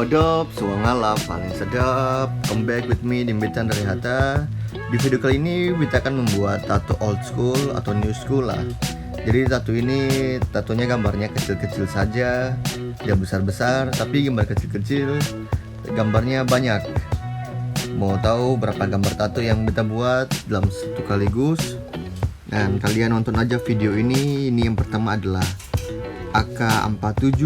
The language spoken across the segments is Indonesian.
Wadop, suangala paling sedap. Come back with me, Dimbitan dari Hatta. Di video kali ini kita akan membuat tato old school atau new school lah. Jadi tato ini, tatonya gambarnya kecil-kecil saja, tidak besar-besar, tapi gambar kecil-kecil, gambarnya banyak. Mau tahu berapa gambar tato yang kita buat dalam satu kaligus? Dan kalian nonton aja video ini. Ini yang pertama adalah AK47.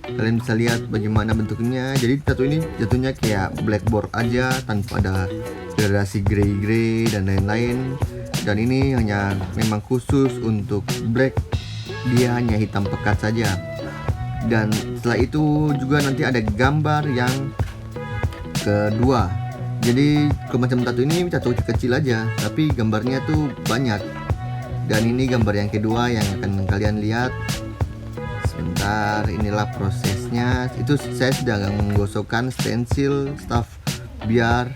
Kalian bisa lihat bagaimana bentuknya. Jadi tato ini jatuhnya kayak blackboard aja, tanpa ada gradasi grey dan lain-lain. Dan ini hanya memang khusus untuk black, dia hanya hitam pekat saja. Dan setelah itu juga nanti ada gambar yang kedua. Jadi kalau macam tato ini tato kecil aja, tapi gambarnya tuh banyak. Dan ini gambar yang kedua yang akan kalian lihat. Sebentar, inilah prosesnya. Itu saya sedang menggosokkan stensil staff biar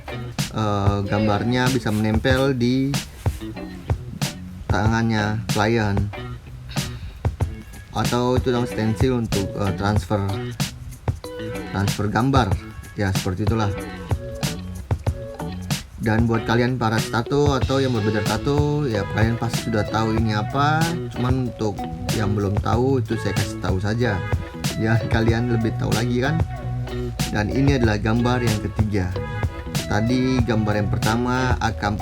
gambarnya bisa menempel di tangannya klien, atau itu dalam stensil untuk transfer gambar ya, seperti itulah. Dan buat kalian para tato atau yang berbeda tato ya, kalian pasti sudah tahu ini apa. Cuman untuk yang belum tahu itu saya kasih tahu saja ya, kalian lebih tahu lagi kan. Dan ini adalah gambar yang ketiga. Tadi gambar yang pertama AK,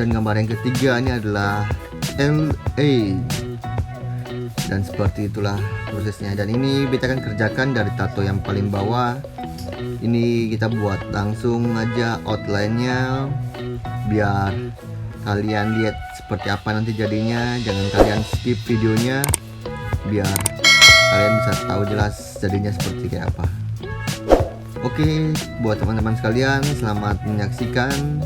dan gambar yang ketiga ini adalah LA. Dan seperti itulah prosesnya. Dan ini kita akan kerjakan dari tato yang paling bawah. Ini kita buat langsung aja outline-nya biar kalian lihat seperti apa nanti jadinya. Jangan kalian skip videonya biar kalian bisa tahu jelas jadinya seperti kayak apa. Oke, buat teman-teman sekalian, selamat menyaksikan.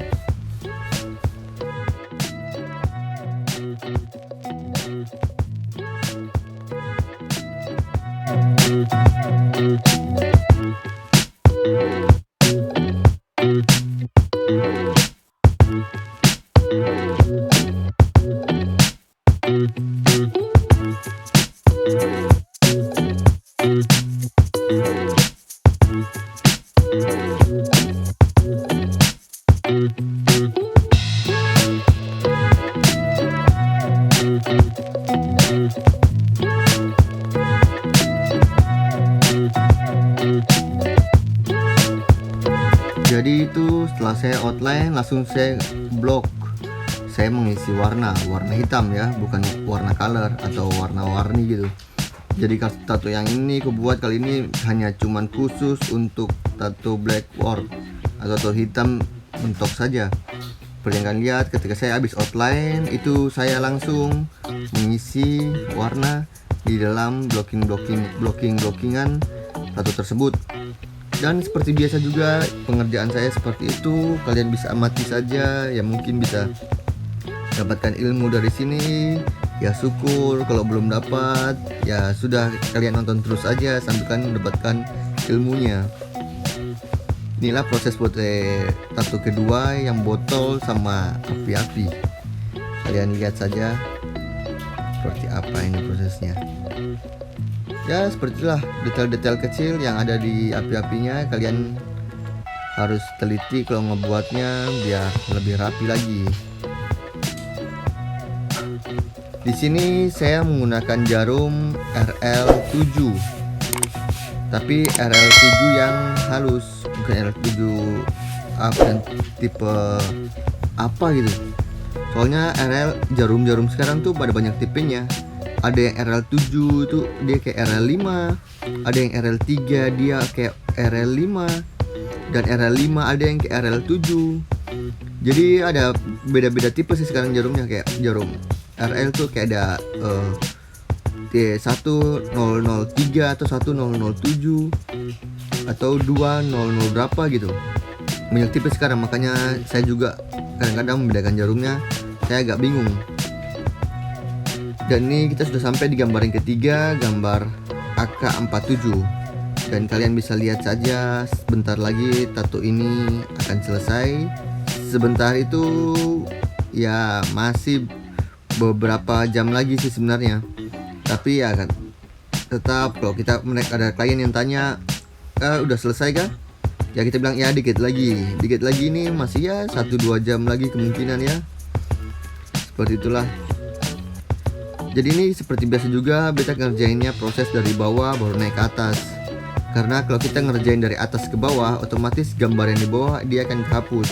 Jadi itu setelah saya outline langsung saya blok. Saya mengisi warna hitam ya, bukan warna color atau warna-warni gitu. Jadi tato yang ini aku buat kali ini hanya cuman khusus untuk tato blackboard atau tato hitam mentok saja. Seperti yang kalian lihat, ketika saya habis outline itu saya langsung mengisi warna di dalam blockingan tato tersebut. Dan seperti biasa juga pengerjaan saya seperti itu, kalian bisa amati saja ya, mungkin bisa dapatkan ilmu dari sini ya, syukur. Kalau belum dapat ya sudah, kalian nonton terus aja sambil kalian mendapatkan ilmunya. Inilah proses buat tato kedua yang botol sama api-api. Kalian lihat saja seperti apa ini prosesnya. Ya seperti itulah detail-detail kecil yang ada di api-apinya. Kalian harus teliti kalau ngebuatnya biar lebih rapi lagi. Di sini saya menggunakan jarum RL7, tapi RL7 yang halus, bukan RL7 tipe apa gitu. Soalnya jarum-jarum sekarang tuh pada banyak tipenya. Ada yang RL7 itu dia kayak RL5, ada yang RL3 dia kayak RL5, dan RL5 ada yang kayak RL7. Jadi ada beda-beda tipe sih sekarang jarumnya. Kayak jarum RL tuh kayak ada T1003 atau 1007 atau 200 berapa gitu. Banyak tipe sekarang, makanya saya juga kadang-kadang membedakan jarumnya, saya agak bingung. Dan ini kita sudah sampai di gambar yang ketiga, gambar AK47. Dan kalian bisa lihat saja sebentar lagi tato ini akan selesai. Sebentar itu ya masih beberapa jam lagi sih sebenarnya. Tapi ya kan tetap kalau mereka ada klien yang tanya Udah selesai kah? Ya kita bilang ya dikit lagi ini masih ya 1-2 jam lagi kemungkinan ya. Seperti itulah. Jadi ini seperti biasa juga beta ngerjainnya proses dari bawah baru naik ke atas. Karena kalau kita ngerjain dari atas ke bawah, otomatis gambar yang di bawah dia akan kehapus.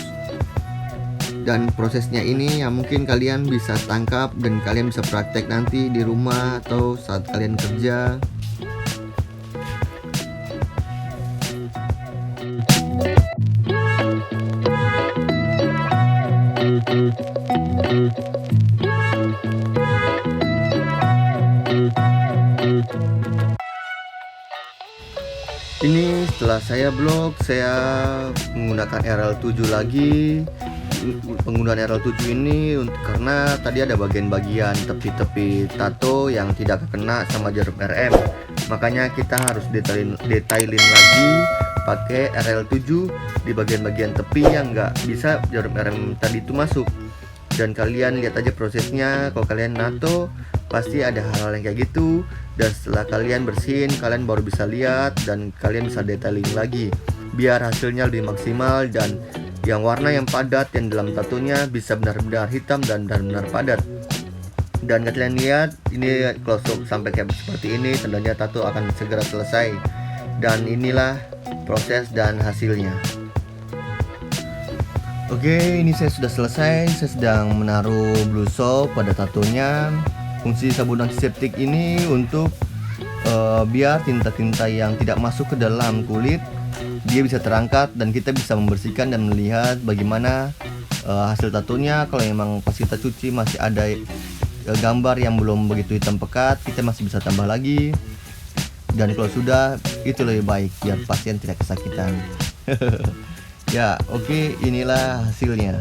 Dan prosesnya ini yang mungkin kalian bisa tangkap dan kalian bisa praktek nanti di rumah atau saat kalian kerja. Ini setelah saya blok, saya menggunakan RL7 lagi. Penggunaan RL7 ini karena tadi ada bagian-bagian tepi-tepi tato yang tidak kena sama jarum RM. Makanya kita harus detailin lagi pakai RL7 di bagian-bagian tepi yang nggak bisa jarum RM tadi itu masuk. Dan kalian lihat aja prosesnya, kalau kalian nato pasti ada hal-hal yang kayak gitu. Dan setelah kalian bersihin, kalian baru bisa lihat dan kalian bisa detailing lagi biar hasilnya lebih maksimal dan yang warna yang padat yang dalam tatonya bisa benar-benar hitam dan benar-benar padat. Dan kalian lihat ini close up sampai kayak seperti ini, tandanya tato akan segera selesai. Dan inilah proses dan hasilnya. Oke, ini saya sudah selesai. Saya sedang menaruh blue soap pada tatonya. Fungsi sabun antiseptik ini untuk biar tinta-tinta yang tidak masuk ke dalam kulit dia bisa terangkat dan kita bisa membersihkan dan melihat bagaimana hasil tatonya. Kalau memang pas kita cuci masih ada gambar yang belum begitu hitam pekat, kita masih bisa tambah lagi. Dan kalau sudah, itu lebih baik biar pasien tidak kesakitan. Ya, oke, inilah hasilnya.